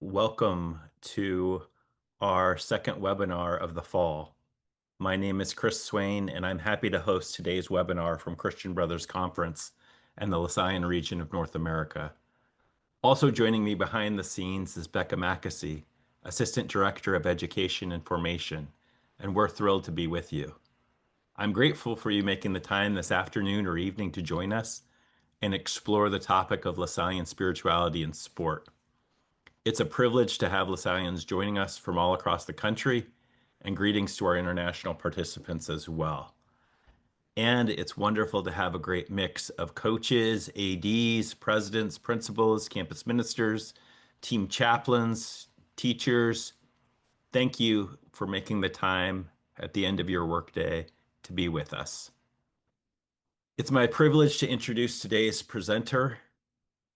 Welcome to our second webinar of the fall. My name is Chris Swain, and I'm happy to host today's webinar from Christian Brothers Conference and the Lasallian region of North America. Also joining me behind the scenes is Becca Mackesy, Assistant Director of Education and Formation, and we're thrilled to be with you. I'm grateful for you making the time this afternoon or evening to join us and explore the topic of Lasallian spirituality and sport. It's a privilege to have Lasallians joining us from all across the country, and greetings to our international participants as well. And it's wonderful to have a great mix of coaches, ADs, presidents, principals, campus ministers, team chaplains, teachers. Thank you for making the time at the end of your workday to be with us. It's my privilege to introduce today's presenter,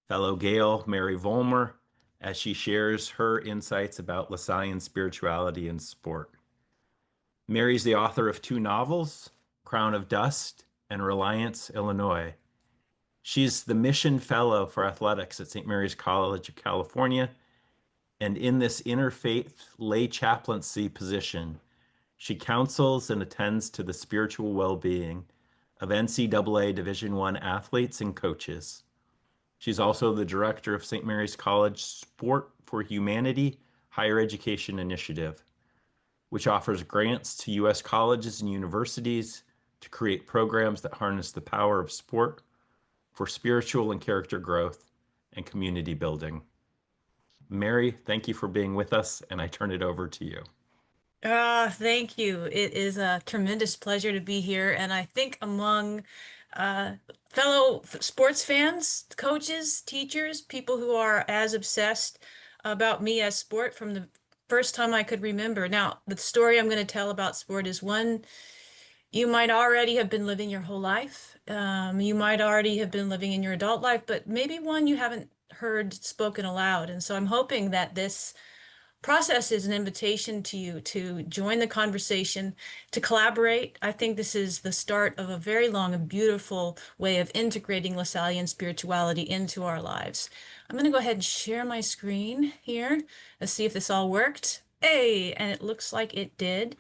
fellow Gail Mary Vollmer, as she shares her insights about Lasallian spirituality and sport. Mary's the author of 2 novels, Crown of Dust and Reliance, Illinois. She's the Mission Fellow for Athletics at St. Mary's College of California, and in this interfaith lay chaplaincy position, she counsels and attends to the spiritual well-being of NCAA Division I athletes and coaches. She's also the director of St. Mary's College Sport for Humanity Higher Education Initiative, which offers grants to U.S. colleges and universities to create programs that harness the power of sport for spiritual and character growth and community building. Mary, thank you for being with us, and I turn it over to you. Thank you. It is a tremendous pleasure to be here. And I think among fellow sports fans, coaches, teachers, people who are as obsessed about me as sport from the first time I could remember. Now, the story I'm going to tell about sport is one you might already have been living your whole life. You might already have been living in your adult life, but maybe one you haven't heard spoken aloud. And so I'm hoping that this process is an invitation to you to join the conversation, to collaborate. I think this is the start of a very long and beautiful way of integrating Lasallian spirituality into our lives. I'm going to go ahead and share my screen here. Let's see if this all worked. Hey, and it looks like it did.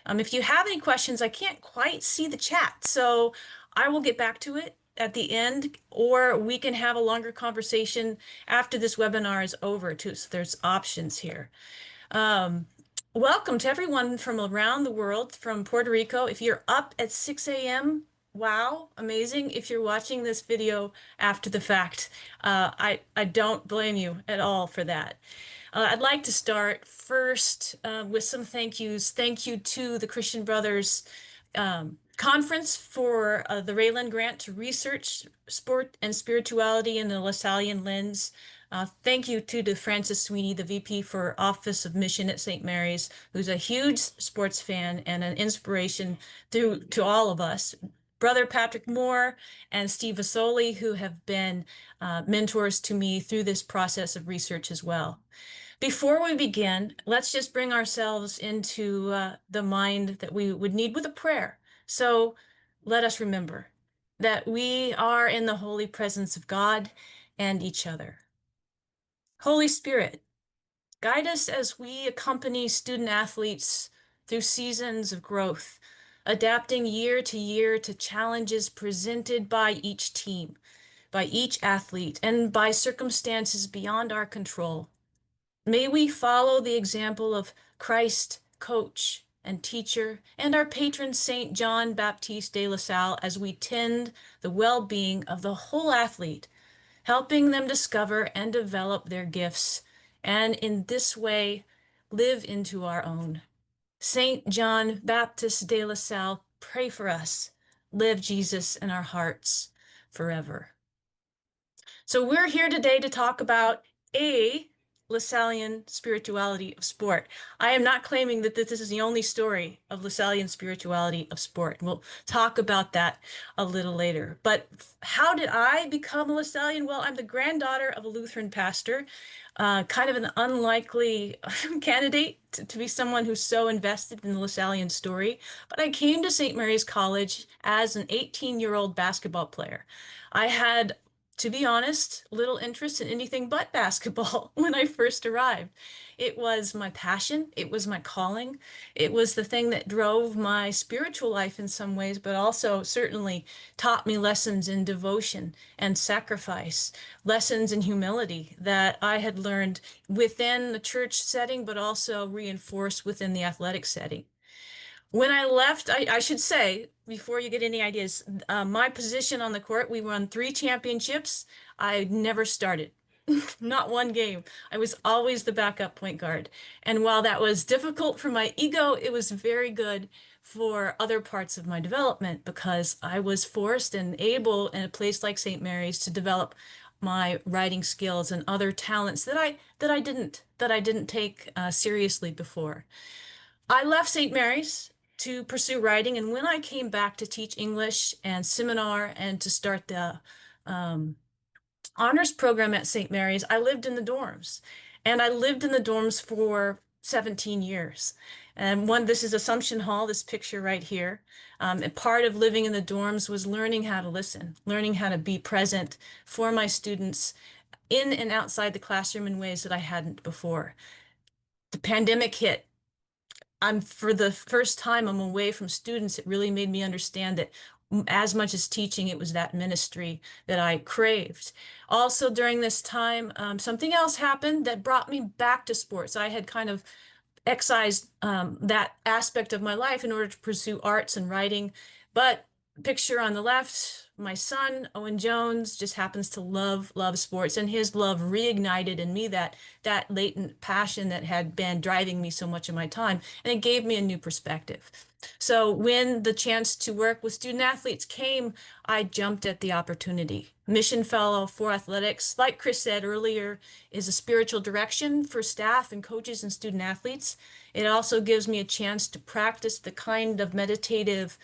If you have any questions, I can't quite see the chat, so I will get back to it at the end, or we can have a longer conversation after this webinar is over too. So there's options here. Welcome to everyone from around the world, from Puerto Rico. If you're up at 6 a.m., wow, amazing. If you're watching this video after the fact, I don't blame you at all for that. I'd like to start first with some thank yous. Thank you to the Christian Brothers Conference for the Raylan Grant to research sport and spirituality in the Lasallian lens. Thank you to Francis Sweeney, the VP for Office of Mission at St. Mary's, who's a huge sports fan and an inspiration to all of us. Brother Patrick Moore and Steve Vasoli, who have been mentors to me through this process of research as well. Before we begin, let's just bring ourselves into the mind that we would need with a prayer. So let us remember that we are in the holy presence of God and each other. Holy Spirit, guide us as we accompany student athletes through seasons of growth, adapting year to year to challenges presented by each team, by each athlete, and by circumstances beyond our control. May we follow the example of Christ, coach and teacher, and our patron Saint John Baptiste de La Salle as we tend the well-being of the whole athlete, helping them discover and develop their gifts, and in this way live into our own. Saint John Baptiste de La Salle, pray for us. Live Jesus in our hearts forever. So we're here today to talk about a Lasallian spirituality of sport. I am not claiming that this is the only story of Lasallian spirituality of sport. We'll talk about that a little later. But how did I become a Lasallian? Well, I'm the granddaughter of a Lutheran pastor, kind of an unlikely candidate to be someone who's so invested in the Lasallian story. But I came to St. Mary's College as an 18-year-old basketball player. I had to be honest, little interest in anything but basketball when I first arrived. It was my passion, it was my calling, it was the thing that drove my spiritual life in some ways, but also certainly taught me lessons in devotion and sacrifice, lessons in humility that I had learned within the church setting, but also reinforced within the athletic setting. When I left, I should say, before you get any ideas, my position on the court, we won 3 championships. I never started, not one game. I was always the backup point guard. And while that was difficult for my ego, it was very good for other parts of my development because I was forced and able in a place like St. Mary's to develop my writing skills and other talents that I didn't take seriously before. I left St. Mary's to pursue writing, and when I came back to teach English and seminar and to start the um, honors program at St. Mary's, I lived in the dorms. And I lived in the dorms for 17 years. And this is Assumption Hall, this picture right here. And part of living in the dorms was learning how to listen, learning how to be present for my students in and outside the classroom in ways that I hadn't before. The pandemic hit. For the first time, I'm away from students. It really made me understand that as much as teaching, it was that ministry that I craved. Also, during this time, something else happened that brought me back to sports. I had kind of excised that aspect of my life in order to pursue arts and writing. But picture on the left, my son, Owen Jones, just happens to love sports, and his love reignited in me that latent passion that had been driving me so much of my time, and it gave me a new perspective. So when the chance to work with student athletes came, I jumped at the opportunity. Mission Fellow for Athletics, like Chris said earlier, is a spiritual direction for staff and coaches and student athletes. It also gives me a chance to practice the kind of meditative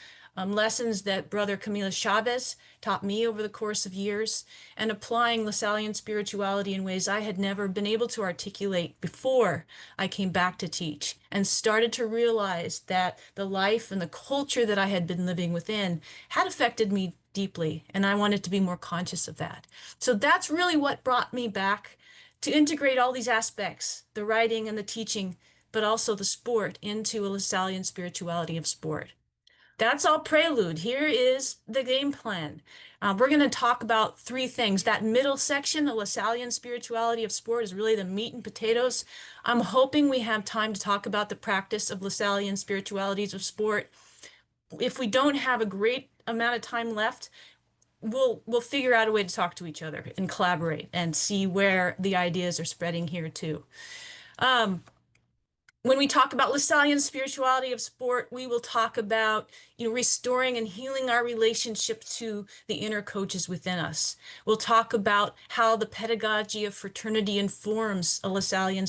lessons that Brother Camila Chavez taught me over the course of years, and applying Lasallian spirituality in ways I had never been able to articulate before I came back to teach and started to realize that the life and the culture that I had been living within had affected me deeply, and I wanted to be more conscious of that. So that's really what brought me back to integrate all these aspects, the writing and the teaching, but also the sport, into a Lasallian spirituality of sport. That's all prelude. Here is the game plan. We're going to talk about 3 things. That middle section, the Lasallian spirituality of sport, is really the meat and potatoes. I'm hoping we have time to talk about the practice of Lasallian spiritualities of sport. If we don't have a great amount of time left, we'll figure out a way to talk to each other and collaborate and see where the ideas are spreading here too. Um, when we talk about Lasallian spirituality of sport, we will talk about, restoring and healing our relationship to the inner coaches within us. We'll talk about how the pedagogy of fraternity informs a Lasallian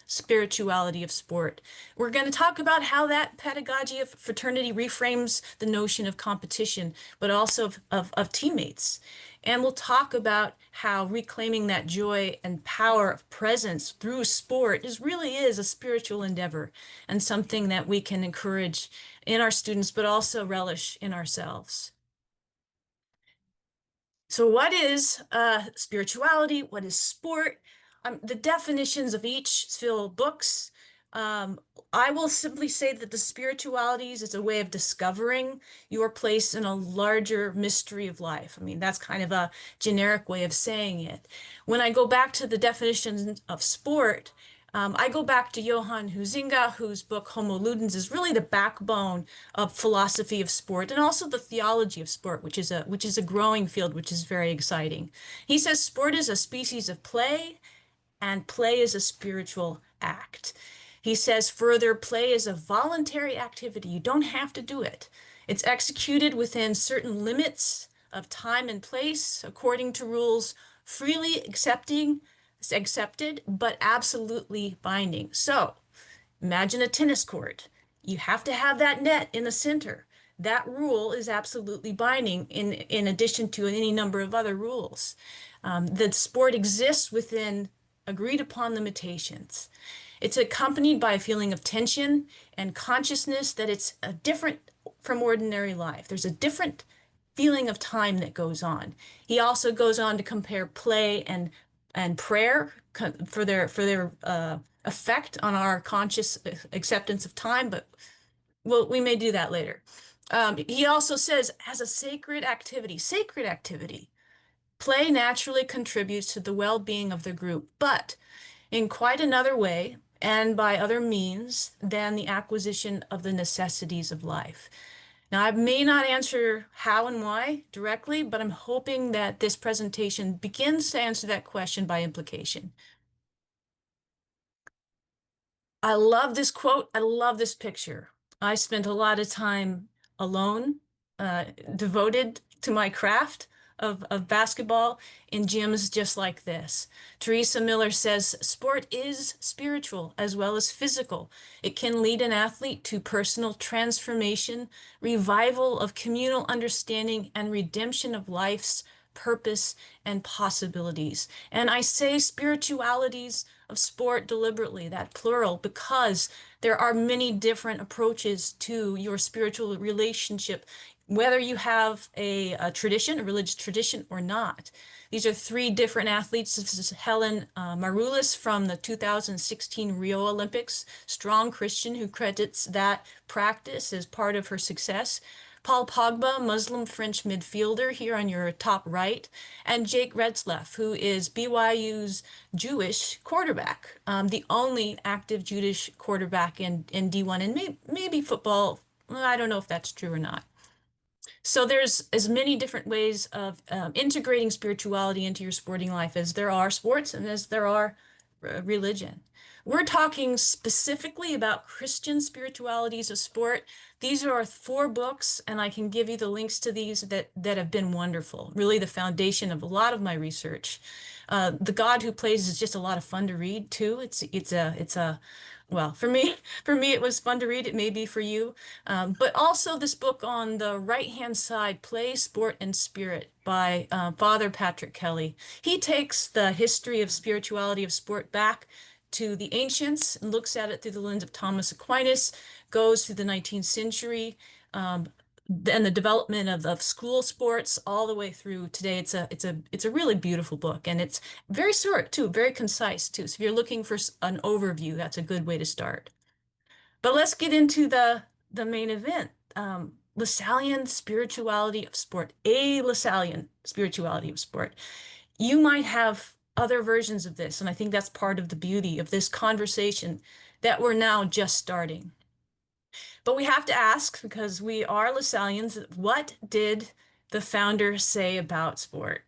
spirituality of sport. We're going to talk about how that pedagogy of fraternity reframes the notion of competition, but also of teammates. And we'll talk about how reclaiming that joy and power of presence through sport really is a spiritual endeavor and something that we can encourage in our students, but also relish in ourselves. So what is spirituality? What is sport? The definitions of each fill books. Um, I will simply say that the spiritualities is a way of discovering your place in a larger mystery of life. I mean, that's kind of a generic way of saying it. When I go back to the definitions of sport, I go back to Johann Huizinga, whose book Homo Ludens is really the backbone of philosophy of sport and also the theology of sport, which is a growing field, which is very exciting. He says sport is a species of play, and play is a spiritual act. He says further, play is a voluntary activity. You don't have to do it. It's executed within certain limits of time and place, according to rules freely accepted, but absolutely binding. So imagine a tennis court. You have to have that net in the center. That rule is absolutely binding in addition to any number of other rules. The sport exists within agreed upon limitations. It's accompanied by a feeling of tension and consciousness that it's different from ordinary life. There's a different feeling of time that goes on. He also goes on to compare play and prayer for their effect on our conscious acceptance of time, but we may do that later. He also says, as a sacred activity, play naturally contributes to the well-being of the group, but in quite another way and by other means than the acquisition of the necessities of life. Now, I may not answer how and why directly, but I'm hoping that this presentation begins to answer that question by implication. I love this quote. I love this picture. I spent a lot of time alone, uh, devoted to my craft of basketball in gyms just like this. Teresa Miller says, sport is spiritual as well as physical. It can lead an athlete to personal transformation, revival of communal understanding, and redemption of life's purpose and possibilities. And I say spiritualities of sport deliberately, that plural, because there are many different approaches to your spiritual relationship, whether you have a tradition, a religious tradition or not. These are three different athletes. This is Helen Maroulis from the 2016 Rio Olympics, strong Christian who credits that practice as part of her success. Paul Pogba, Muslim French midfielder here on your top right, and Jake Retzlaff, who is BYU's Jewish quarterback, the only active Jewish quarterback in D1 and maybe football. Well, I don't know if that's true or not. So there's as many different ways of integrating spirituality into your sporting life as there are sports and as there are religion. We're talking specifically about Christian spiritualities of sport. These are 4 books, and I can give you the links to these that have been wonderful. Really, the foundation of a lot of my research. The God Who Plays is just a lot of fun to read too. It's a well, for me, it was fun to read. It may be for you. But also this book on the right-hand side, Play, Sport, and Spirit by Father Patrick Kelly. He takes the history of spirituality of sport back to the ancients and looks at it through the lens of Thomas Aquinas, goes through the 19th century, and the development of school sports all the way through today. It's a really beautiful book, and it's very short too, very concise too. So if you're looking for an overview, that's a good way to start. But let's get into the main event. Lasallian spirituality of sport, a Lasallian spirituality of sport. You might have other versions of this, and I think that's part of the beauty of this conversation that we're now just starting. But we have to ask, because we are Lasallians, what did the founder say about sport?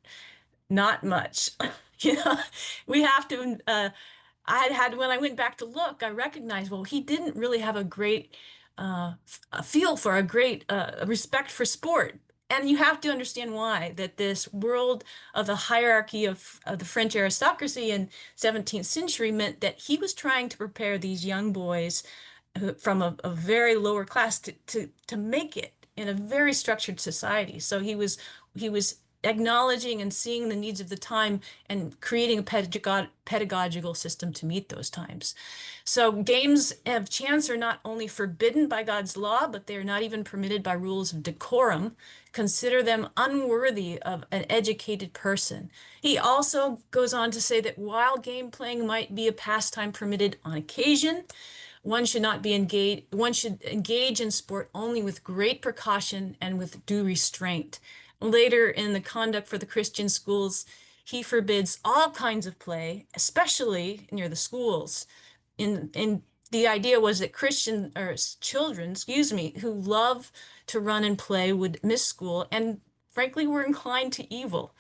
Not much. You know, we have to, when I went back to look, I recognized, well, he didn't really have a great a feel for a great respect for sport. And you have to understand why, that this world of the hierarchy of the French aristocracy in 17th century meant that he was trying to prepare these young boys from a very lower class to make it in a very structured society. So he was acknowledging and seeing the needs of the time and creating a pedagogical system to meet those times. So games of chance are not only forbidden by God's law, but they are not even permitted by rules of decorum. Consider them unworthy of an educated person. He also goes on to say that while game playing might be a pastime permitted on occasion, one should not be engaged, one should engage in sport only with great precaution and with due restraint. Later in the Conduct for the Christian Schools, he forbids all kinds of play, especially near the schools. In the idea was that Christian or children, excuse me, who love to run and play would miss school and frankly were inclined to evil.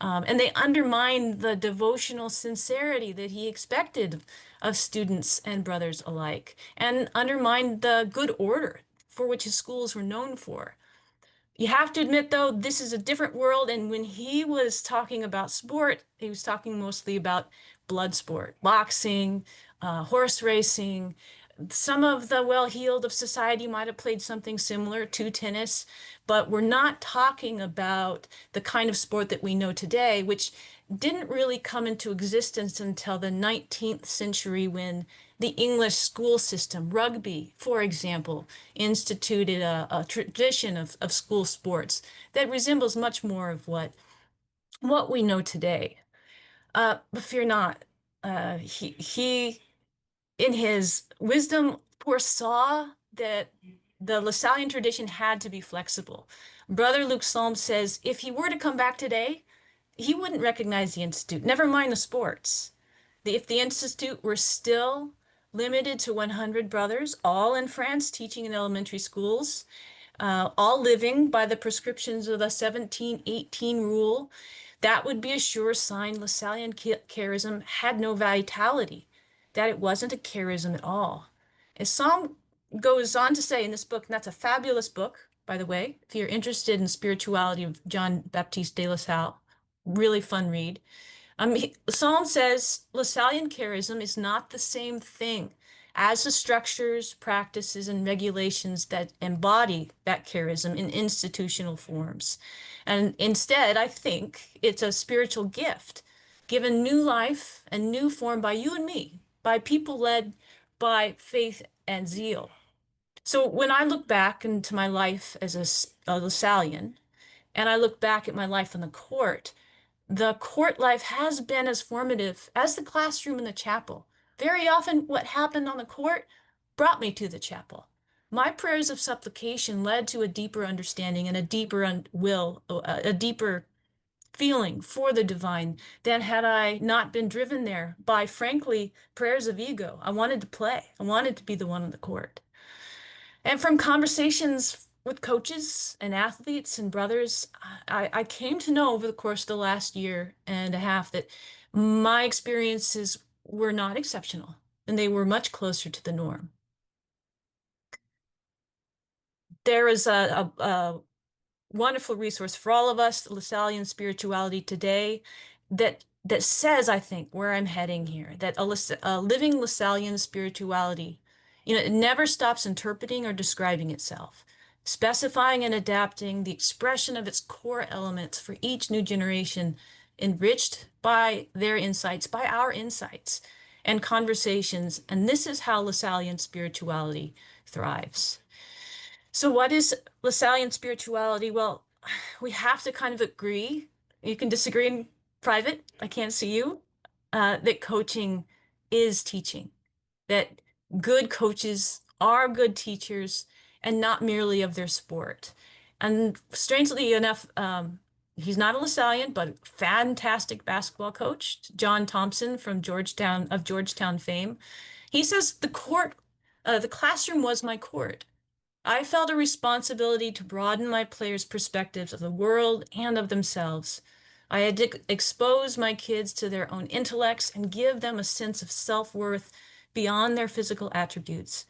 And they undermined the devotional sincerity that he expected of students and brothers alike, and undermined the good order for which his schools were known for. You have to admit, though, this is a different world, and when he was talking about sport, he was talking mostly about blood sport, boxing, horse racing. Some of the well-heeled of society might have played something similar to tennis, but we're not talking about the kind of sport that we know today, which didn't really come into existence until the 19th century when The English school system, rugby, for example, instituted a tradition of school sports that resembles much more of what we know today. But fear not. He, in his wisdom, foresaw that the Lasallian tradition had to be flexible. Brother Luke Salm says if he were to come back today, he wouldn't recognize the Institute, never mind the sports. If the Institute were still limited to 100 brothers, all in France, teaching in elementary schools, all living by the prescriptions of the 1718 rule, that would be a sure sign Lasallian charism had no vitality, that it wasn't a charism at all. As Psalm goes on to say in this book, and that's a fabulous book, by the way, if you're interested in spirituality of John Baptiste de La Salle, really fun read. Psalm says Lasallian charism is not the same thing as the structures, practices, and regulations that embody that charism in institutional forms. And instead, I think it's a spiritual gift given new life and new form by you and me, by people led by faith and zeal. So when I look back into my life as a Lasallian, and I look back at my life in the court life has been as formative as the classroom and the chapel. Very often, what happened on the court brought me to the chapel. My prayers of supplication led to a deeper understanding and a deeper will, a deeper feeling for the divine than had I not been driven there by, frankly, prayers of ego. I wanted to play. I wanted to be the one on the court. And from conversations with coaches and athletes and brothers, I came to know over the course of the last year and a half that my experiences were not exceptional and they were much closer to the norm. There is a wonderful resource for all of us, Lasallian Spirituality Today, that says, I think, where I'm heading here, that a living Lasallian spirituality, it never stops interpreting or describing itself, specifying and adapting the expression of its core elements for each new generation, enriched by their insights, by our insights and conversations. And this is how Lasallian spirituality thrives. So what is Lasallian spirituality? Well, we have to kind of agree. You can disagree in private. I can't see you. That coaching is teaching, that good coaches are good teachers and not merely of their sport. And strangely enough, he's not a Lasallian, but a fantastic basketball coach, John Thompson from Georgetown fame. He says the classroom was my court. I felt a responsibility to broaden my players' perspectives of the world and of themselves. I had to expose my kids to their own intellects and give them a sense of self-worth beyond their physical attributes.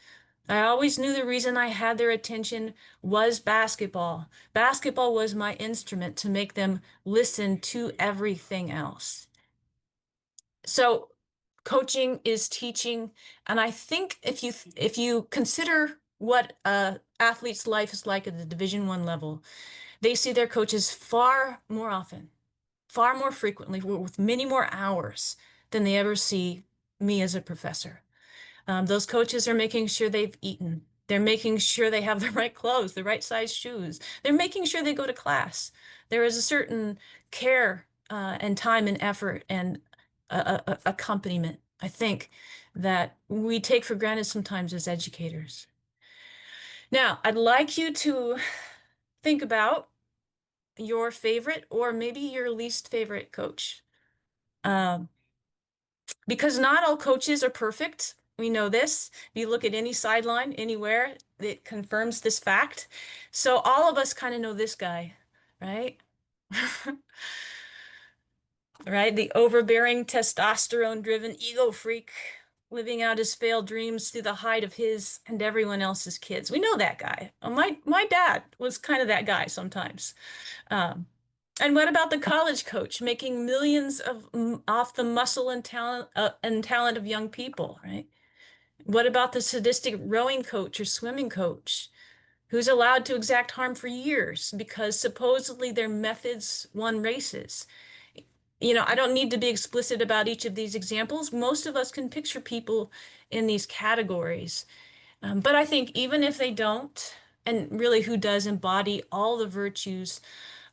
I always knew the reason I had their attention was basketball. Basketball was my instrument to make them listen to everything else. So coaching is teaching, and I think if you consider what a athlete's life is like at the Division I level, they see their coaches far more often, far more frequently, with many more hours than they ever see me as a professor. Those coaches are making sure they've eaten. They're making sure they have the right clothes, the right size shoes. They're making sure they go to class. There is a certain care and time and effort and accompaniment, I think, that we take for granted sometimes as educators. Now, I'd like you to think about your favorite or maybe your least favorite coach. Um, because not all coaches are perfect. We know this. If you look at any sideline anywhere, it confirms this fact. So all of us kind of know this guy, right? Right? The overbearing, testosterone-driven ego freak living out his failed dreams through the height of his and everyone else's kids. We know that guy. My dad was kind of that guy sometimes. Um, and what about the college coach making millions off the muscle and talent of young people, right? What about the sadistic rowing coach or swimming coach who's allowed to exact harm for years because supposedly their methods won races? I don't need to be explicit about each of these examples. Most of us can picture people in these categories. But I think even if they don't, and really who does embody all the virtues,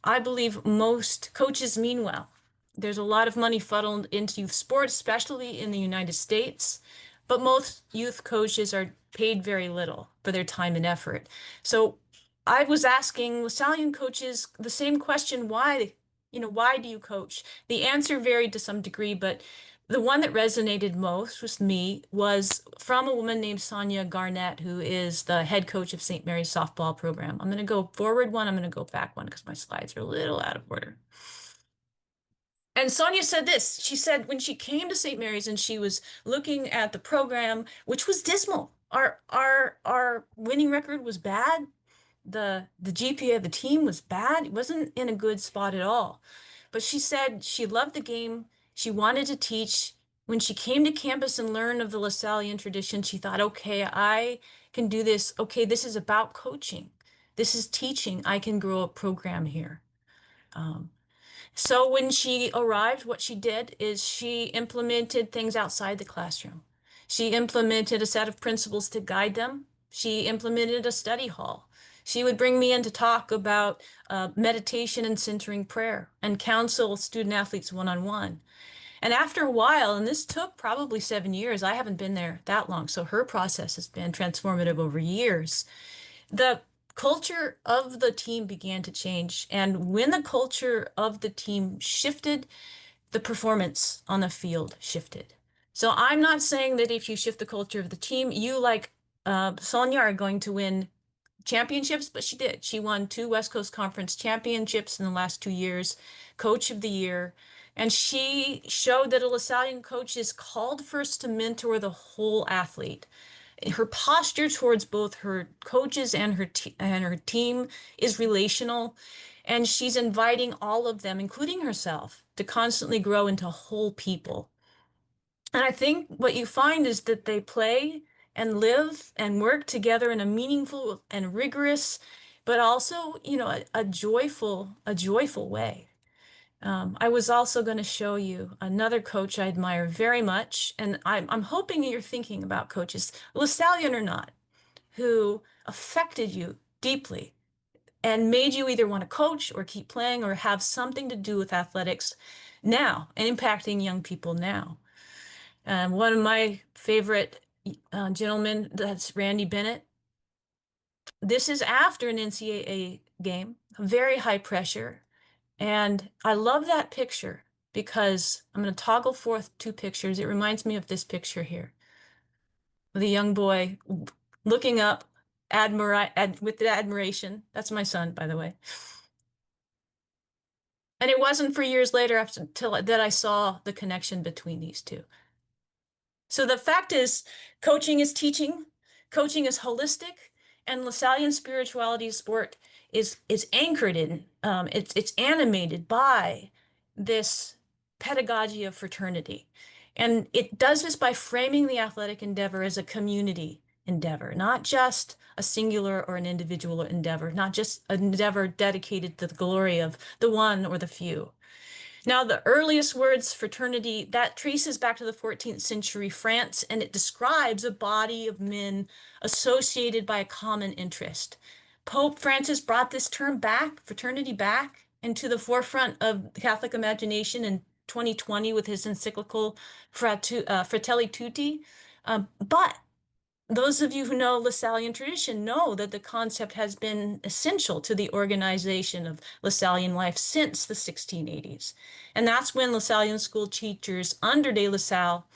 I believe most coaches mean well. There's a lot of money funneled into youth sports, especially in the United States, but most youth coaches are paid very little for their time and effort. So I was asking Lasallian coaches the same question, why do you coach? The answer varied to some degree, but the one that resonated most with me was from a woman named Sonia Garnett, who is the head coach of St. Mary's softball program. I'm going to go forward one, I'm going to go back one because my slides are a little out of order. And Sonia said this. She said when she came to St. Mary's and she was looking at the program, which was dismal. Our winning record was bad. The GPA of the team was bad. It wasn't in a good spot at all. But she said she loved the game. She wanted to teach. When she came to campus and learned of the Lasallian tradition, she thought, okay, I can do this. Okay, this is about coaching. This is teaching. I can grow a program here. Um, so when she arrived, what she did is she implemented things outside the classroom. She implemented a set of principles to guide them. She implemented a study hall. She would bring me in to talk about meditation and centering prayer and counsel student athletes one-on-one. And after a while, and this took probably 7 years, I haven't been there that long, so her process has been transformative over years. The culture of the team began to change. And when the culture of the team shifted, the performance on the field shifted. So I'm not saying that if you shift the culture of the team, you like Sonia are going to win championships, but she did. She won 2 West Coast Conference championships in the last 2 years, Coach of the Year. And she showed that a Lasallian coach is called first to mentor the whole athlete. Her posture towards both her coaches and her team is relational, and she's inviting all of them, including herself, to constantly grow into whole people. And I think what you find is that they play and live and work together in a meaningful and rigorous, but also, a joyful way. I was also going to show you another coach I admire very much, and I'm hoping you're thinking about coaches, Lasallian or not, who affected you deeply and made you either want to coach or keep playing or have something to do with athletics now and impacting young people now. One of my favorite gentlemen, that's Randy Bennett. This is after an NCAA game, very high pressure. And I love that picture because I'm going to toggle forth 2 pictures. It reminds me of this picture here. The young boy looking up with admiration. That's my son, by the way. And it wasn't for years later that I saw the connection between these two. So the fact is, coaching is teaching, coaching is holistic, and Lasallian spirituality sport is anchored in, it's animated by this pedagogy of fraternity. And it does this by framing the athletic endeavor as a community endeavor, not just a singular or an individual endeavor, not just an endeavor dedicated to the glory of the one or the few. Now, the earliest words, fraternity, that traces back to the 14th century France, and it describes a body of men associated by a common interest. Pope Francis brought this term back, fraternity back, into the forefront of the Catholic imagination in 2020 with his encyclical Fratelli Tutti. But those of you who know Lasallian tradition know that the concept has been essential to the organization of Lasallian life since the 1680s. And that's when Lasallian school teachers under de La Salle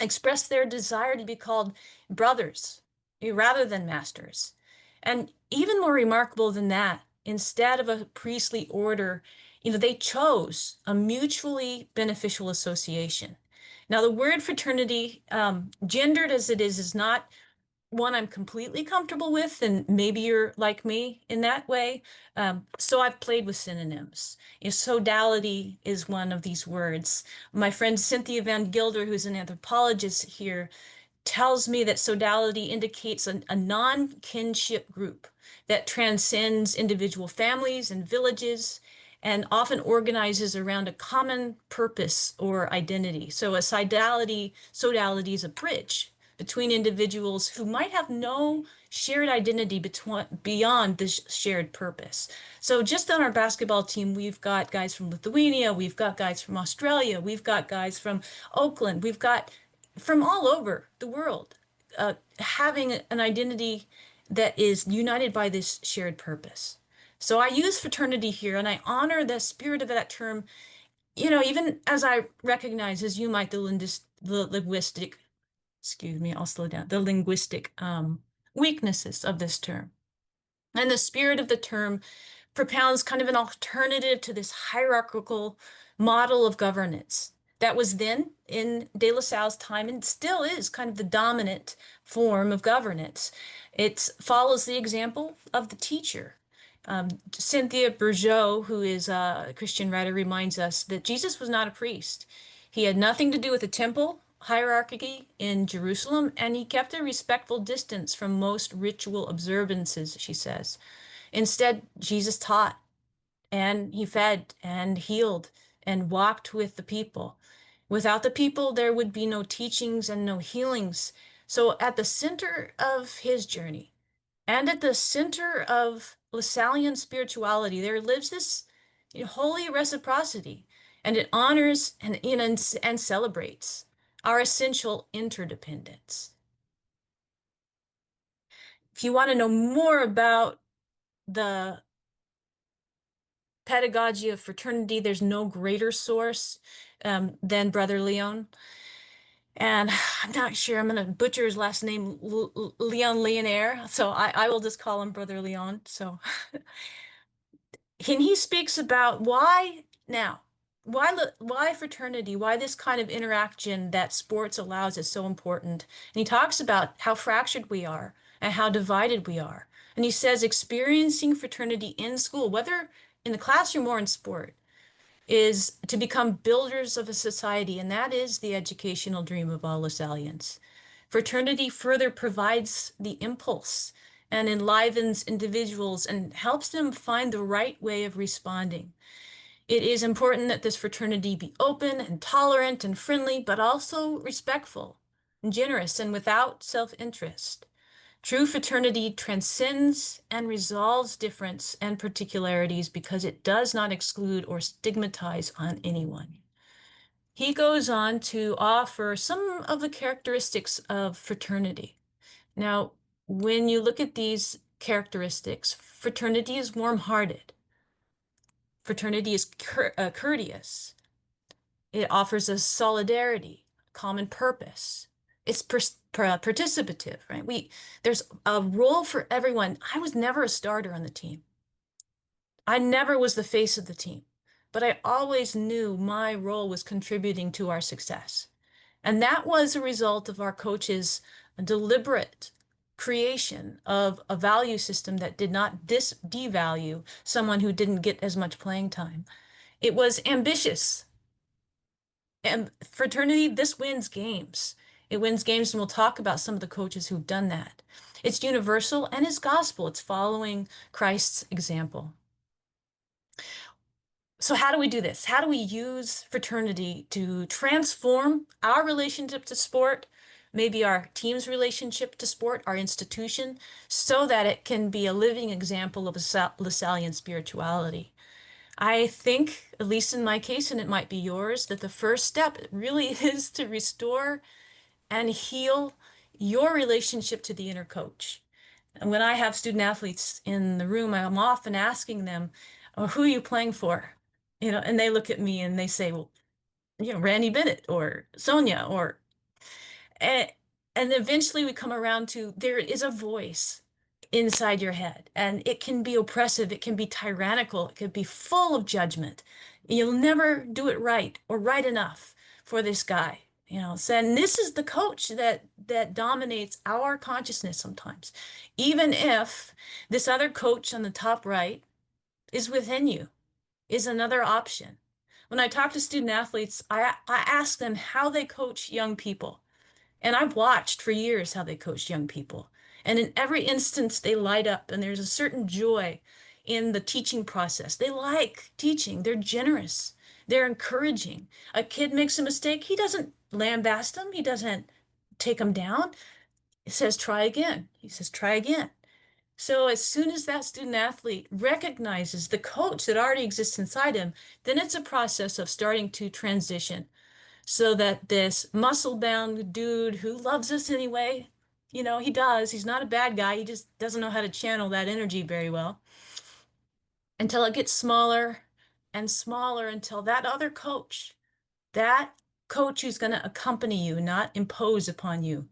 expressed their desire to be called brothers rather than masters. And even more remarkable than that, instead of a priestly order, they chose a mutually beneficial association. Now, the word fraternity, gendered as it is not one I'm completely comfortable with, and maybe you're like me in that way. So I've played with synonyms. Sodality is one of these words. My friend Cynthia Van Gilder, who's an anthropologist here, tells me that sodality indicates a non-kinship group that transcends individual families and villages. and often organizes around a common purpose or identity. So a sodality is a bridge between individuals who might have no shared identity beyond this shared purpose. So just on our basketball team, we've got guys from Lithuania, we've got guys from Australia, we've got guys from Oakland, we've got from all over the world, having an identity that is united by this shared purpose. So I use fraternity here and I honor the spirit of that term, even as I recognize, as you might, the linguistic, excuse me, I'll slow down, the linguistic weaknesses of this term. And the spirit of the term propounds kind of an alternative to this hierarchical model of governance that was then in De La Salle's time and still is kind of the dominant form of governance. It follows the example of the teacher. Cynthia Bourgeault, who is a Christian writer, reminds us that Jesus was not a priest. He had nothing to do with the temple hierarchy in Jerusalem, and he kept a respectful distance from most ritual observances, she says. Instead, Jesus taught and he fed and healed and walked with the people. Without the people, there would be no teachings and no healings. So, at the center of his journey and at the center of Lasallian spirituality, there lives this holy reciprocity, and it honors and celebrates our essential interdependence. If you want to know more about the Pedagogy of Fraternity, there's no greater source than Brother Leon. And I'm not sure, I'm going to butcher his last name, Leon Leonaire. So I will just call him Brother Leon. So, and he speaks about why now, why fraternity, why this kind of interaction that sports allows is so important. And he talks about how fractured we are and how divided we are. And he says experiencing fraternity in school, whether in the classroom or in sport, is to become builders of a society, and that is the educational dream of all Lasallians. Fraternity further provides the impulse and enlivens individuals and helps them find the right way of responding. It is important that this fraternity be open and tolerant and friendly, but also respectful and generous and without self-interest. True fraternity transcends and resolves difference and particularities because it does not exclude or stigmatize on anyone. He goes on to offer some of the characteristics of fraternity. Now, when you look at these characteristics, fraternity is warm-hearted. Fraternity is courteous. It offers us solidarity, common purpose. It's participative, right? There's a role for everyone. I was never a starter on the team. I never was the face of the team, but I always knew my role was contributing to our success. And that was a result of our coaches' deliberate creation of a value system that did not devalue someone who didn't get as much playing time. It was ambitious. And fraternity, this wins games. It wins games, and we'll talk about some of the coaches who've done that. It's universal and it's gospel. It's following Christ's example. So how do we do this? How do we use fraternity to transform our relationship to sport, maybe our team's relationship to sport, our institution, so that it can be a living example of a Lasallian spirituality? I think, at least in my case, and it might be yours, that the first step really is to restore and heal your relationship to the inner coach. And when I have student athletes in the room, I'm often asking them, "Oh, who are you playing for?" And they look at me and they say, "Well, Randy Bennett or Sonia or," and, and eventually we come around to there is a voice inside your head, and it can be oppressive, it can be tyrannical, it can be full of judgment. You'll never do it right or right enough for this guy. So, and this is the coach that dominates our consciousness sometimes, even if this other coach on the top right is within you, is another option. When I talk to student athletes, I ask them how they coach young people. And I've watched for years how they coach young people. And in every instance, they light up, and there's a certain joy in the teaching process. They like teaching. They're generous. They're encouraging. A kid makes a mistake. He doesn't lambaste them. He doesn't take them down. He says, try again. He says, try again. So as soon as that student athlete recognizes the coach that already exists inside him, then it's a process of starting to transition so that this muscle-bound dude who loves us anyway, he does. He's not a bad guy. He just doesn't know how to channel that energy very well until it gets smaller and smaller until that coach who's going to accompany you, not impose upon you,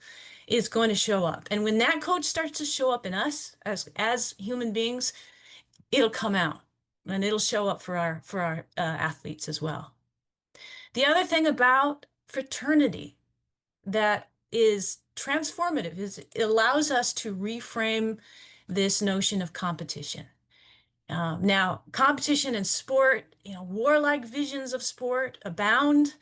is going to show up. And when that coach starts to show up in us as human beings, it'll come out and it'll show up for our athletes as well. The other thing about fraternity that is transformative is it allows us to reframe this notion of competition. Now, competition in sport, warlike visions of sport abound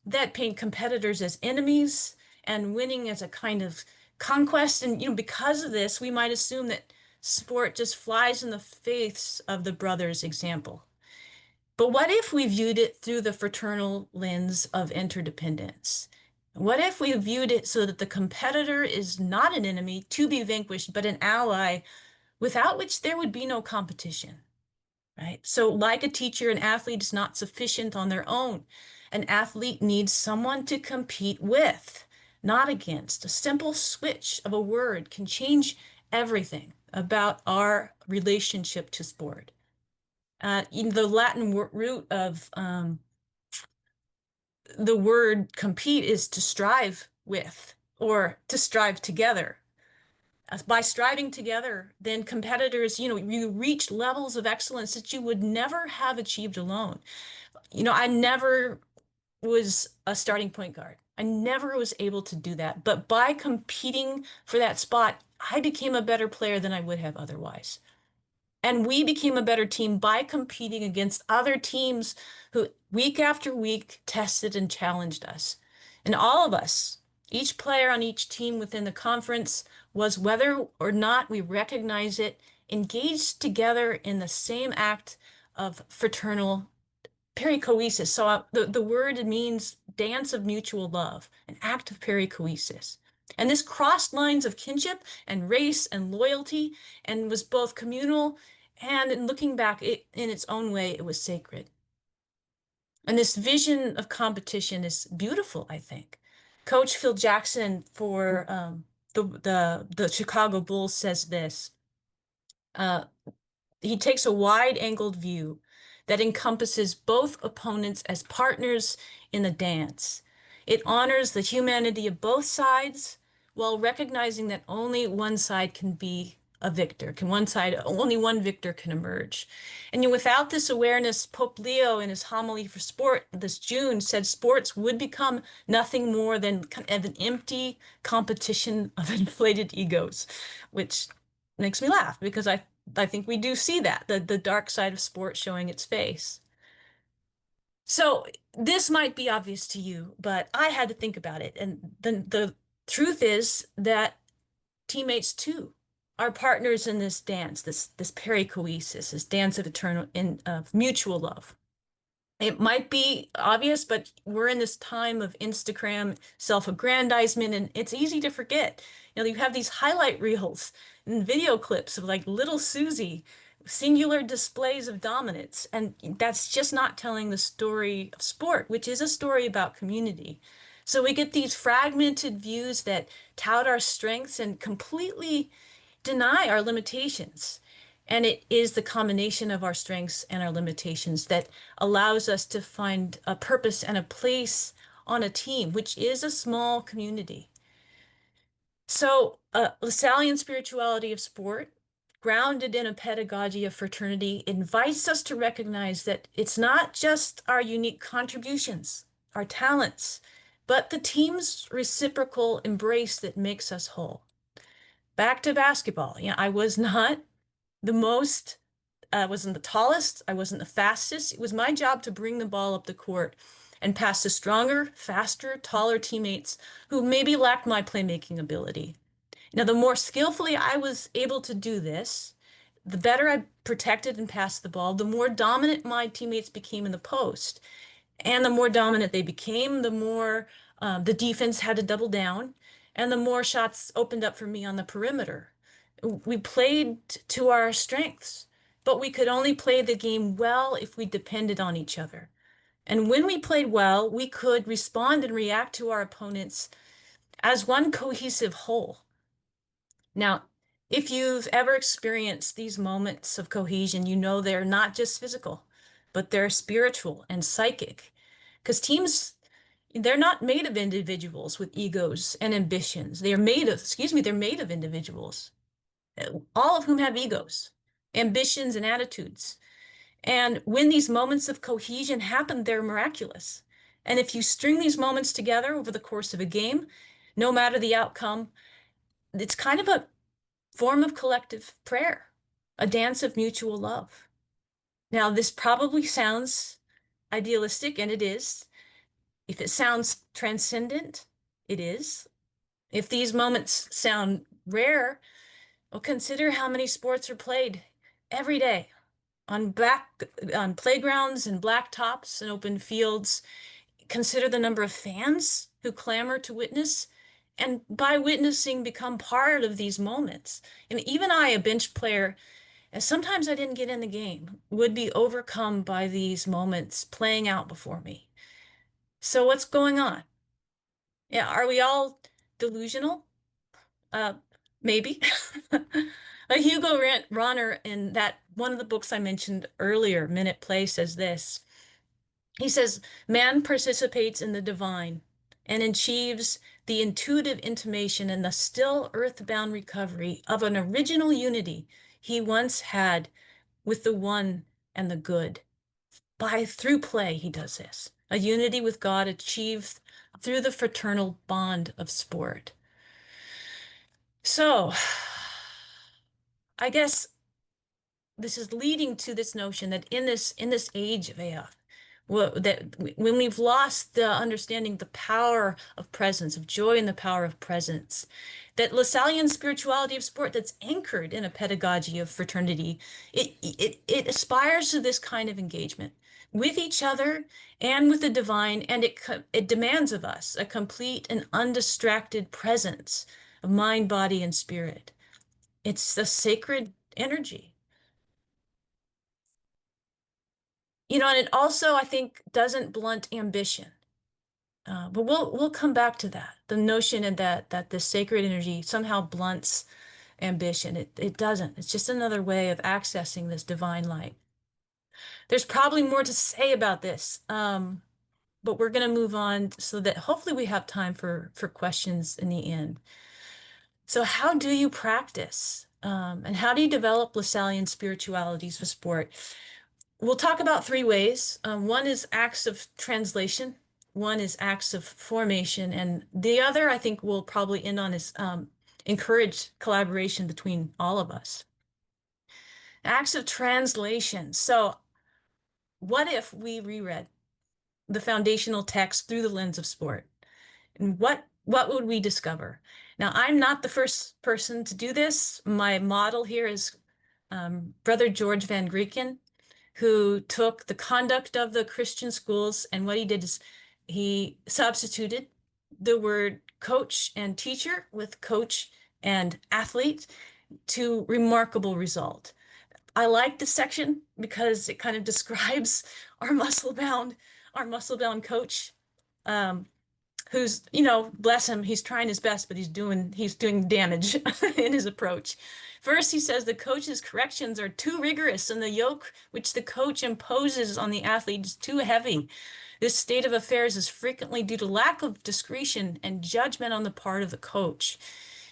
that paint competitors as enemies and winning as a kind of conquest. And, because of this, we might assume that sport just flies in the face of the brothers' example. But what if we viewed it through the fraternal lens of interdependence? What if we viewed it so that the competitor is not an enemy to be vanquished, but an ally without which there would be no competition, right? So like a teacher, an athlete is not sufficient on their own. An athlete needs someone to compete with, not against. A simple switch of a word can change everything about our relationship to sport. The Latin root of the word compete is to strive with or to strive together. By striving together, then competitors, you reach levels of excellence that you would never have achieved alone. I never was a starting point guard. I never was able to do that. But by competing for that spot, I became a better player than I would have otherwise. And we became a better team by competing against other teams who week after week tested and challenged us. And all of us, each player on each team within the conference was, whether or not we recognize it, engaged together in the same act of fraternal perichoesis. So the word means dance of mutual love, an act of perichoesis. And this crossed lines of kinship and race and loyalty and was both communal and, in looking back, in its own way, it was sacred. And this vision of competition is beautiful, I think. Coach Phil Jackson for the Chicago Bulls says this. He takes a wide-angled view that encompasses both opponents as partners in the dance. It honors the humanity of both sides while recognizing that only one side can be a victor, only one victor can emerge. And without this awareness, Pope Leo, in his homily for sport this June, said sports would become nothing more than kind of an empty competition of inflated egos, which makes me laugh because I think we do see that, the dark side of sport showing its face. So this might be obvious to you, but I had to think about it. And the truth is that teammates too are partners in this dance, this perichoesis, this dance of mutual love. It might be obvious, but we're in this time of Instagram self-aggrandizement, and it's easy to forget. You have these highlight reels and video clips of like little Susie, singular displays of dominance, and that's just not telling the story of sport, which is a story about community. So we get these fragmented views that tout our strengths and completely deny our limitations. And it is the combination of our strengths and our limitations that allows us to find a purpose and a place on a team, which is a small community. So, Lasallian spirituality of sport, grounded in a pedagogy of fraternity, invites us to recognize that it's not just our unique contributions, our talents, but the team's reciprocal embrace that makes us whole. Back to basketball. I was not the most, I wasn't the tallest, I wasn't the fastest. It was my job to bring the ball up the court and pass to stronger, faster, taller teammates who maybe lacked my playmaking ability. Now, the more skillfully I was able to do this, The better I protected and passed the ball, the more dominant my teammates became in the post. And the more dominant they became, the more the defense had to double down, and the more shots opened up for me on the perimeter. We played to our strengths, but we could only play the game well if we depended on each other. And when we played well, we could respond and react to our opponents as one cohesive whole. Now, if you've ever experienced these moments of cohesion, you know they're not just physical, but they're spiritual and psychic. Because teams, they're not made of individuals with egos and ambitions. They are made of, excuse me, they're made of individuals, all of whom have egos, ambitions, and attitudes. And when these moments of cohesion happen, they're miraculous. And if you string these moments together over the course of a game, no matter the outcome, it's kind of a form of collective prayer, a dance of mutual love. Now, this probably sounds idealistic, and it is. If it sounds transcendent, it is. If these moments sound rare, well, consider how many sports are played every day on playgrounds and blacktops and open fields. Consider the number of fans who clamor to witness, and by witnessing, become part of these moments. And even I, a bench player, and sometimes I didn't get in the game, would be overcome by these moments playing out before me. So what's going on? Yeah, are we all delusional? Uh, Maybe. Hugo Ronner, in that one of the books I mentioned earlier, Minute Play, says this. He says, man participates in the divine and achieves the intuitive intimation and the still earthbound recovery of an original unity he once had with the one and the good. Through play, he does this. A unity with God achieved through the fraternal bond of sport. So, I guess this is leading to this notion that in this age of AI, when we've lost the understanding the power of presence, of joy and the power of presence, that Lasallian spirituality of sport that's anchored in a pedagogy of fraternity, it aspires to this kind of engagement with each other and with the divine, and it demands of us a complete and undistracted presence of mind, body, and spirit. It's the sacred energy. And it also, I think, doesn't blunt ambition. But we'll come back to that. The notion and that the sacred energy somehow blunts ambition. It doesn't. It's just another way of accessing this divine light. There's probably more to say about this, but we're going to move on so that hopefully we have time for questions in the end. So how do you practice? And how do you develop Lasallian spiritualities for sport? We'll talk about three ways. One is acts of translation, one is acts of formation, and the other I think we'll probably end on is encourage collaboration between all of us. Acts of translation. So what if we reread the foundational text through the lens of sport? And what would we discover? Now, I'm not the first person to do this. My model here is Brother George Van Grieken, who took the conduct of the Christian schools, and what he did is he substituted the word coach and teacher with coach and athlete to remarkable result. I like this section because it kind of describes our muscle-bound coach, um, who's, bless him, he's trying his best, but he's doing damage in his approach. First, he says the coach's corrections are too rigorous and the yoke which the coach imposes on the athlete is too heavy. This state of affairs is frequently due to lack of discretion and judgment on the part of the coach.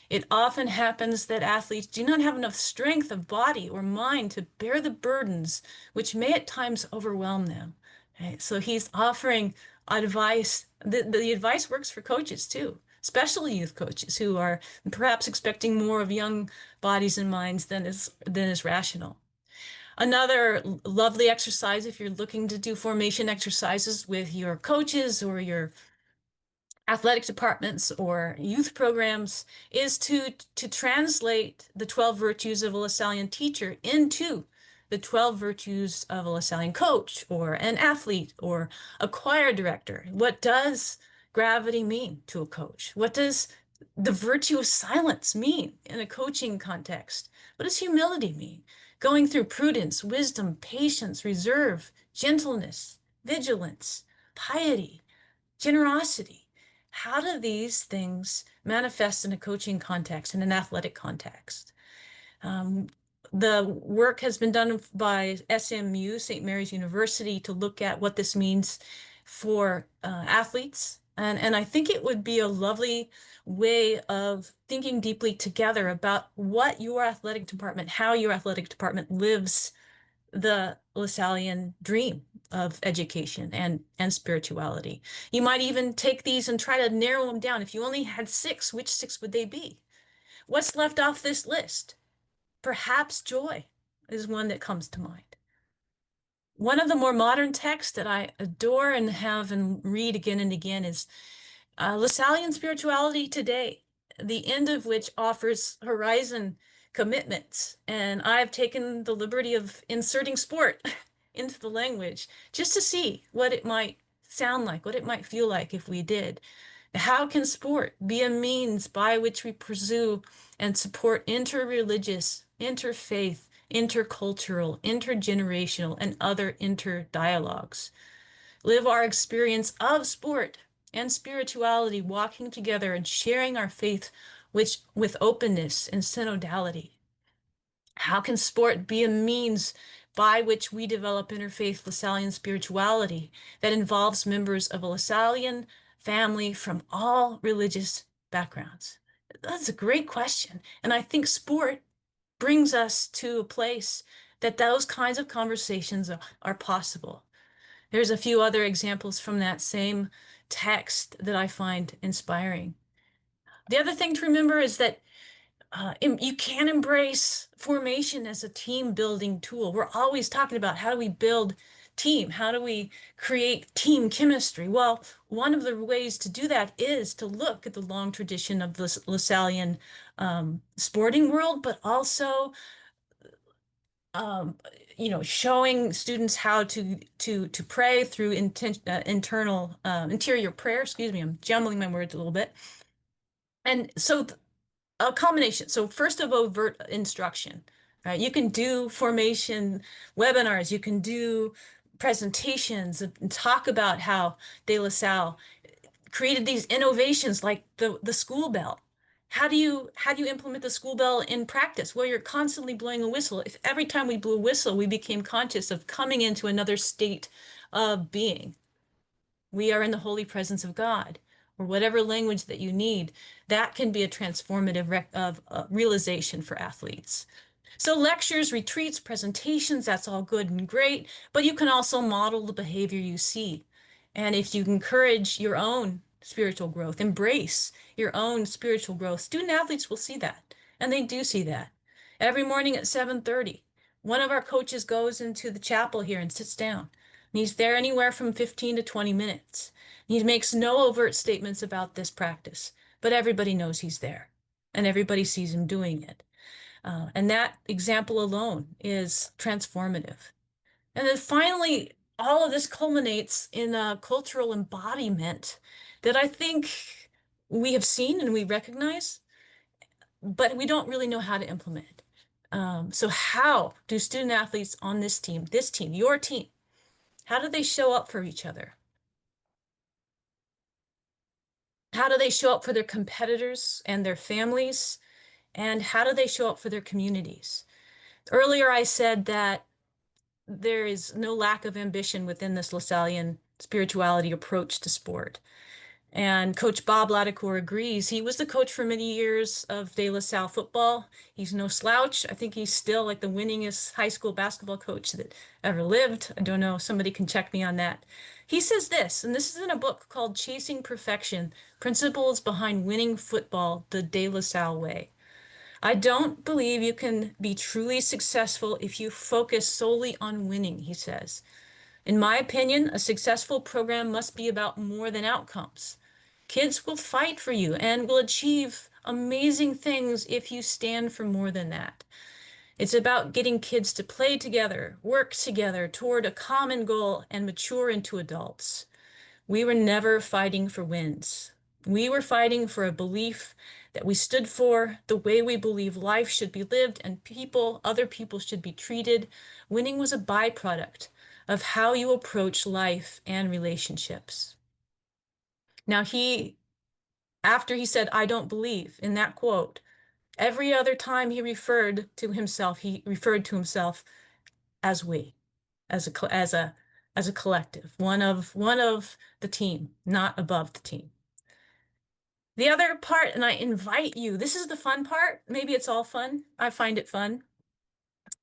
It often happens that athletes do not have enough strength of body or mind to bear the burdens, which may at times overwhelm them. Okay? So he's offering advice. The advice works for coaches too, especially youth coaches who are perhaps expecting more of young bodies and minds than is rational. Another lovely exercise, if you're looking to do formation exercises with your coaches or your athletic departments or youth programs is to translate the 12 virtues of a Lasallian teacher into the 12 virtues of a Lasallian coach or an athlete or a choir director. What does gravity mean to a coach? What does the virtue of silence mean in a coaching context? What does humility mean? Going through prudence, wisdom, patience, reserve, gentleness, vigilance, piety, generosity. How do these things manifest in a coaching context, in an athletic context? Um, the work has been done by SMU, St. Mary's University, to look at what this means for athletes. And I think it would be a lovely way of thinking deeply together about what your athletic department, how your athletic department lives the Lasallian dream of education and spirituality. You might even take these and try to narrow them down. If you only had six, which six would they be? What's left off this list? Perhaps joy is one that comes to mind. One of the more modern texts that I adore and have and read again and again is Lasallian Spirituality Today, the end of which offers horizon commitments. And I've taken the liberty of inserting sport into the language just to see what it might sound like, what it might feel like if we did. How can sport be a means by which we pursue and support interreligious, interfaith, intercultural, intergenerational, and other interdialogues? Live our experience of sport and spirituality walking together and sharing our faith with openness and synodality. How can sport be a means by which we develop interfaith Lasallian spirituality that involves members of a Lasallian family from all religious backgrounds? That's a great question. And I think sport brings us to a place that those kinds of conversations are possible. There's a few other examples from that same text that I find inspiring. The other thing to remember is that you can embrace formation as a team building tool. We're always talking about how do we build team? How do we create team chemistry? Well, one of the ways to do that is to look at the long tradition of the Lasallian sporting world, but also um, showing students how to pray through interior prayer. Excuse me, I'm jumbling my words a little bit. And so a combination. So first of overt instruction, right? You can do formation webinars. You can do presentations and talk about how De La Salle created these innovations like the school bell. How do you implement the school bell in practice? Well, you're constantly blowing a whistle. If every time we blew a whistle, we became conscious of coming into another state of being. We are in the holy presence of God, or whatever language that you need, that can be a transformative realization for athletes. So lectures, retreats, presentations, that's all good and great, but you can also model the behavior you see. And if you encourage your own spiritual growth, embrace your own spiritual growth, student athletes will see that. And they do see that. Every morning at 7:30, one of our coaches goes into the chapel here and sits down. And he's there anywhere from 15 to 20 minutes. He makes no overt statements about this practice, but everybody knows he's there and everybody sees him doing it. And that example alone is transformative. And then finally, all of this culminates in a cultural embodiment that I think we have seen and we recognize, but we don't really know how to implement. So how do student athletes on this team, your team, how do they show up for each other? How do they show up for their competitors and their families? And how do they show up for their communities? Earlier, I said that there is no lack of ambition within this Lasallian spirituality approach to sport. And Coach Bob Laticour agrees. He was the coach for many years of De La Salle football. He's no slouch. I think he's still like the winningest high school basketball coach that ever lived. I don't know. Somebody can check me on that. He says this, and this is in a book called Chasing Perfection, Principles Behind Winning Football, the De La Salle Way. I don't believe you can be truly successful if you focus solely on winning, he says. In my opinion, a successful program must be about more than outcomes. Kids will fight for you and will achieve amazing things if you stand for more than that. It's about getting kids to play together, work together toward a common goal, and mature into adults. We were never fighting for wins. We were fighting for a belief that we stood for, the way we believe life should be lived and other people should be treated. Winning was a byproduct of how you approach life and relationships. Now, after he said, I don't believe, in that quote, every other time he referred to himself as we, as a collective, one of the team, not above the team. The other part, and I invite you, this is the fun part, maybe it's all fun, I find it fun,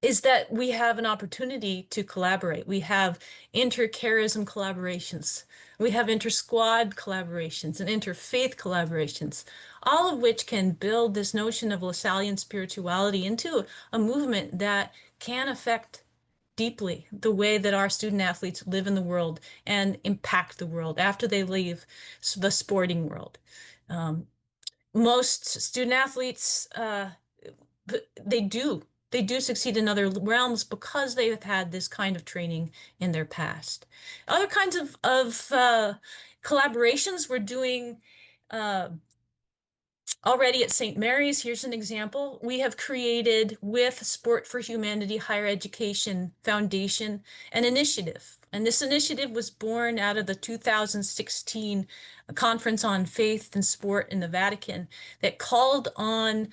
is that we have an opportunity to collaborate. We have inter-charism collaborations. We have inter-squad collaborations and interfaith collaborations, all of which can build this notion of Lasallian spirituality into a movement that can affect deeply the way that our student athletes live in the world and impact the world after they leave the sporting world. Um, Most student athletes, they do they do succeed in other realms because they have had this kind of training in their past. Other kinds of collaborations we're doing uh, already at St. Mary's. Here's an example. We have created with Sport for Humanity Higher Education Foundation an initiative. And this initiative was born out of the 2016 Conference on Faith and Sport in the Vatican that called on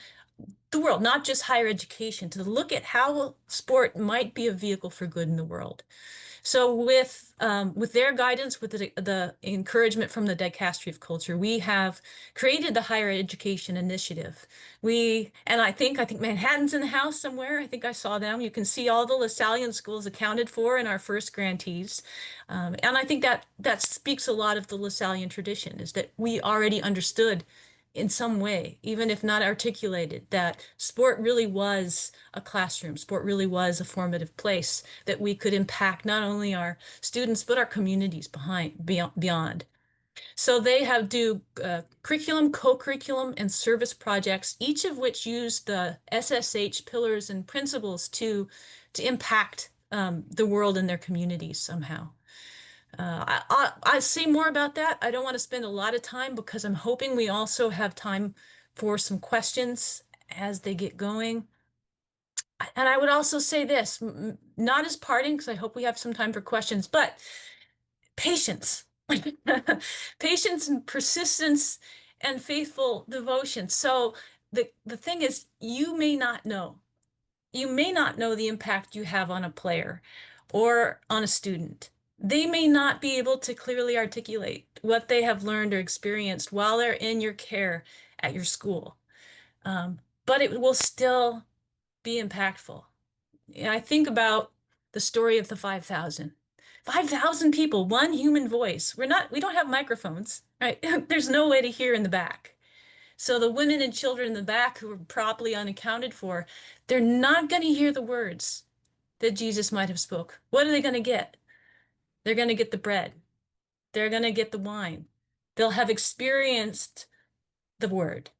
the world, not just higher education, to look at how sport might be a vehicle for good in the world. So with their guidance, with the encouragement from the Dicastery of Culture, we have created the Higher Education Initiative. And I think Manhattan's in the house somewhere. I think I saw them. You can see all the Lasallian schools accounted for in our first grantees. And I think that speaks a lot of the Lasallian tradition, is that we already understood in some way, even if not articulated, that sport really was a classroom. Sport really was a formative place that we could impact not only our students, but our communities beyond. So they do curriculum, co-curriculum, and service projects, each of which use the SSH pillars and principles to impact the world and their communities somehow. I say more about that. I don't want to spend a lot of time because I'm hoping we also have time for some questions as they get going. And I would also say this, not as parting, because I hope we have some time for questions, but patience. Patience and persistence and faithful devotion. So the thing is, you may not know. You may not know the impact you have on a player or on a student. They may not be able to clearly articulate what they have learned or experienced while they're in your care at your school. But it will still be impactful. I think about the story of the 5,000. 5,000 people, one human voice. We don't have microphones, right? There's no way to hear in the back. So the women and children in the back who are properly unaccounted for, they're not going to hear the words that Jesus might have spoke. What are they going to get? They're going to get the bread. They're going to get the wine. They'll have experienced the word.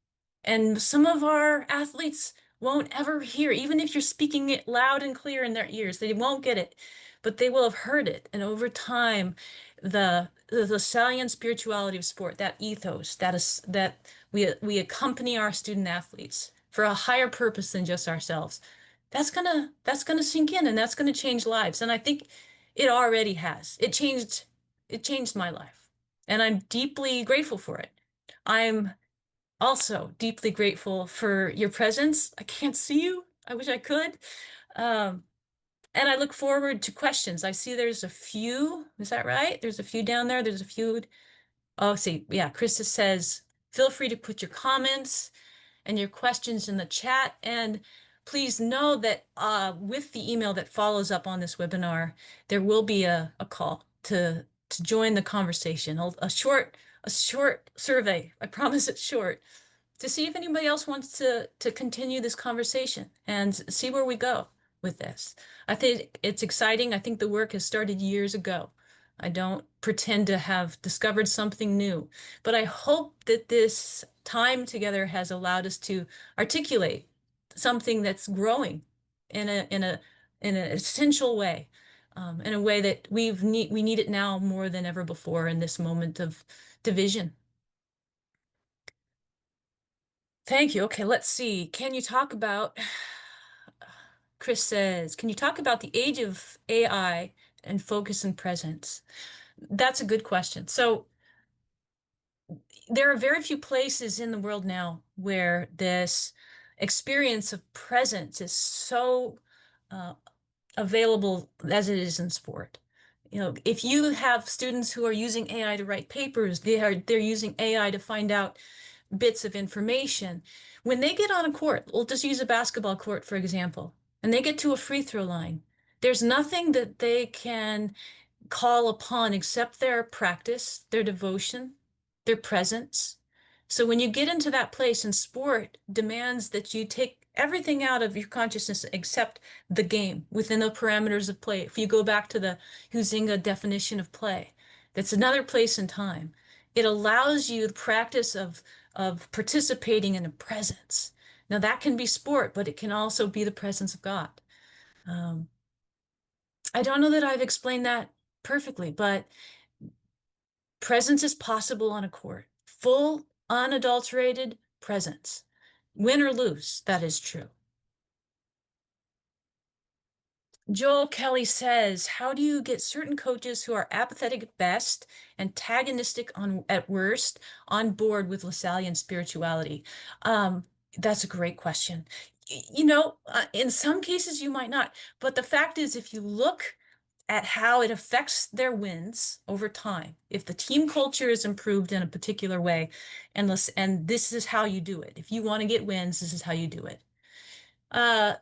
And some of our athletes won't ever hear, even if you're speaking it loud and clear in their ears, they won't get it, but they will have heard it. And over time, the salient spirituality of sport, that ethos, that we accompany our student athletes for a higher purpose than just ourselves. That's gonna sink in, and that's gonna change lives. And I think it already has. It changed my life, and I'm deeply grateful for it. I'm also deeply grateful for your presence. I can't see you. I wish I could. Um, and I look forward to questions. I see there's a few. Is that right? There's a few down there. There's a few. Oh, see, yeah, Krista says, feel free to put your comments and your questions in the chat. And please know that with the email that follows up on this webinar, there will be a call to join the conversation. A short survey. I promise it's short, to see if anybody else wants to continue this conversation and see where we go with this. I think it's exciting. I think the work has started years ago. I don't pretend to have discovered something new, but I hope that this time together has allowed us to articulate something that's growing in an essential way, in a way that we need it now more than ever before in this moment of division. Thank you. Okay, let's see. Can you talk about, Chris says, can you talk about the age of AI and focus and presence? That's a good question. So there are very few places in the world now where this experience of presence is so uh, available as it is in sport. You know, if you have students who are using AI to write papers, they're using AI to find out bits of information. When they get on a court, we'll just use a basketball court, for example, and they get to a free throw line, there's nothing that they can call upon except their practice, their devotion, their presence. So when you get into that place, and sport demands that you take everything out of your consciousness except the game within the parameters of play. If you go back to the Huizinga definition of play, that's another place and time. It allows you the practice of participating in a presence. Now that can be sport, but it can also be the presence of God. Um, I don't know that I've explained that perfectly, but presence is possible on a court. Full, unadulterated presence. Win or lose, that is true. Joel Kelly says, how do you get certain coaches who are apathetic at best, antagonistic at worst, on board with Lasallian spirituality? That's a great question. You know, in some cases you might not, but the fact is, if you look at how it affects their wins over time, if the team culture is improved in a particular way, and this is how you do it. If you want to get wins, this is how you do it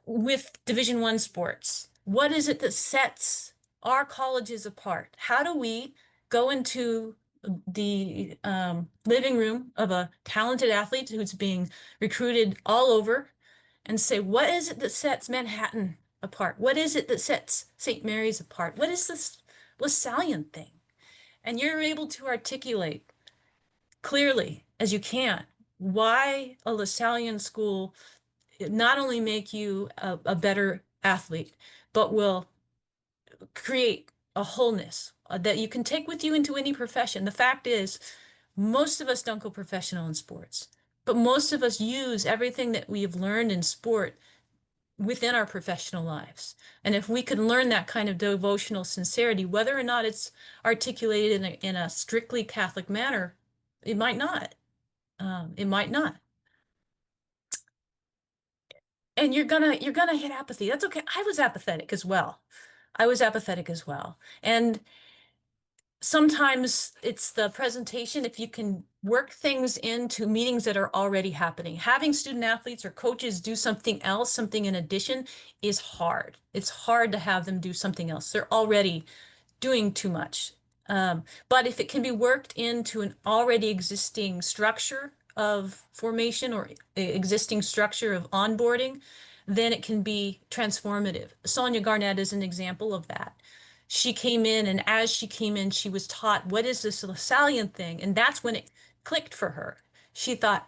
with Division One sports. What is it that sets our colleges apart? How do we go into the living room of a talented athlete who's being recruited all over and say, what is it that sets Manhattan apart? What is it that sets St. Mary's apart? What is this Lasallian thing? And you're able to articulate clearly as you can why a Lasallian school not only make you a better athlete, but will create a wholeness that you can take with you into any profession. The fact is, most of us don't go professional in sports, but most of us use everything that we have learned in sport within our professional lives. And if we can learn that kind of devotional sincerity, whether or not it's articulated in a strictly Catholic manner, it might not. It might not. And you're gonna hit apathy. That's okay. I was apathetic as well. I was apathetic as well. And sometimes it's the presentation, if you can work things into meetings that are already happening. Having student athletes or coaches do something else, something in addition, is hard. It's hard to have them do something else. They're already doing too much. But if it can be worked into an already existing structure of formation or existing structure of onboarding, then it can be transformative. Sonia Garnett is an example of that. She came in, and as she came in, she was taught, what is this Lasallian thing? And that's when it clicked for her. She thought,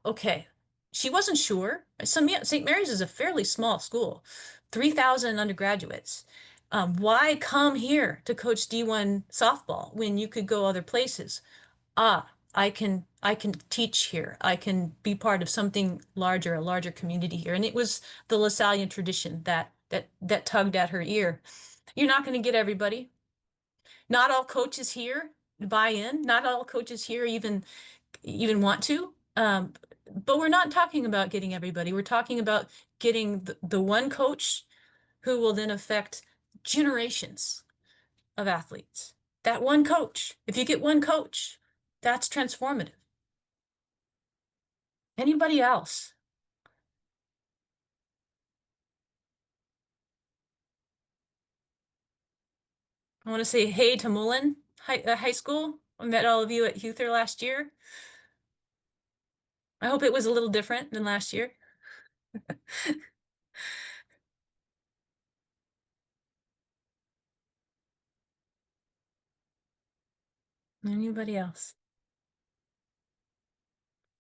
okay. She wasn't sure. St. Mary's is a fairly small school, 3,000 undergraduates. Why come here to coach D1 softball when you could go other places? I can teach here. I can be part of something larger, a larger community here. And it was the Lasallian tradition that tugged at her ear. You're not going to get everybody. Not all coaches here buy in. Not all coaches here even want to. But we're not talking about getting everybody. We're talking about getting the one coach who will then affect generations of athletes. That one coach, if you get one coach, that's transformative. Anybody else? I want to say hey to Mullen High School. I met all of you at Huther last year. I hope it was a little different than last year. Anybody else?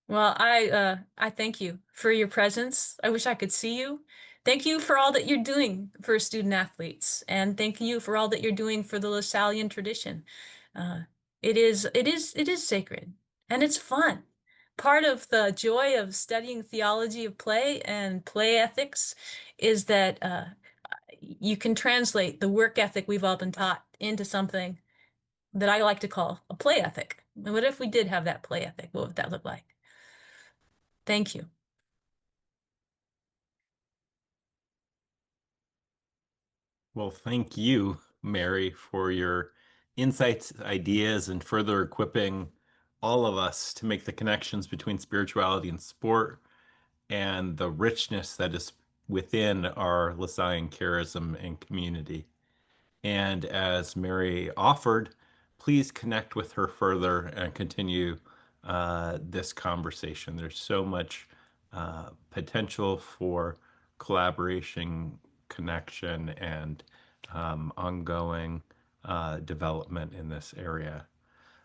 Well, I thank you for your presence. I wish I could see you. Thank you for all that you're doing for student athletes, and thank you for all that you're doing for the Lasallian tradition. Uh, it is sacred, and it's fun. Part of the joy of studying theology of play and play ethics is that you can translate the work ethic we've all been taught into something that I like to call a play ethic. And what if we did have that play ethic? What would that look like? Thank you. Well, thank you, Mary, for your insights, ideas, and further equipping all of us to make the connections between spirituality and sport and the richness that is within our Lasallian charism and community. And as Mary offered, please connect with her further and continue this conversation. There's so much potential for collaboration, connection, and ongoing development in this area.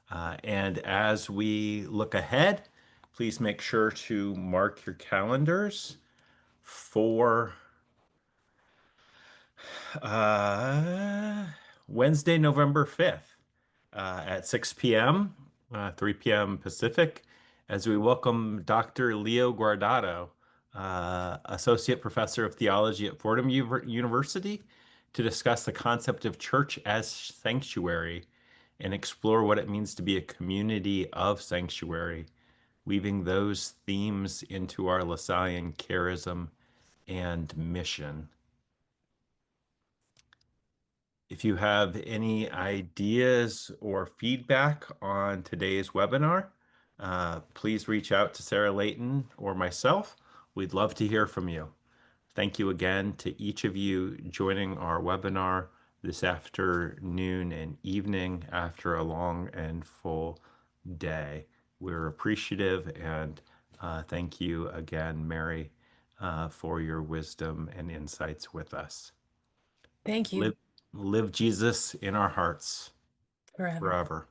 And as we look ahead, please make sure to mark your calendars for uh, Wednesday, November 5th at 6 p.m., 3 p.m. Pacific, as we welcome Dr. Leo Guardado, Associate Professor of Theology at Fordham University, to discuss the concept of church as sanctuary and explore what it means to be a community of sanctuary, weaving those themes into our Lasallian charism and mission. If you have any ideas or feedback on today's webinar, please reach out to Sarah Layton or myself. We'd love to hear from you. Thank you again to each of you joining our webinar this afternoon and evening after a long and full day. We're appreciative and thank you again, Mary, for your wisdom and insights with us. Thank you Live, live Jesus in our hearts forever. forever.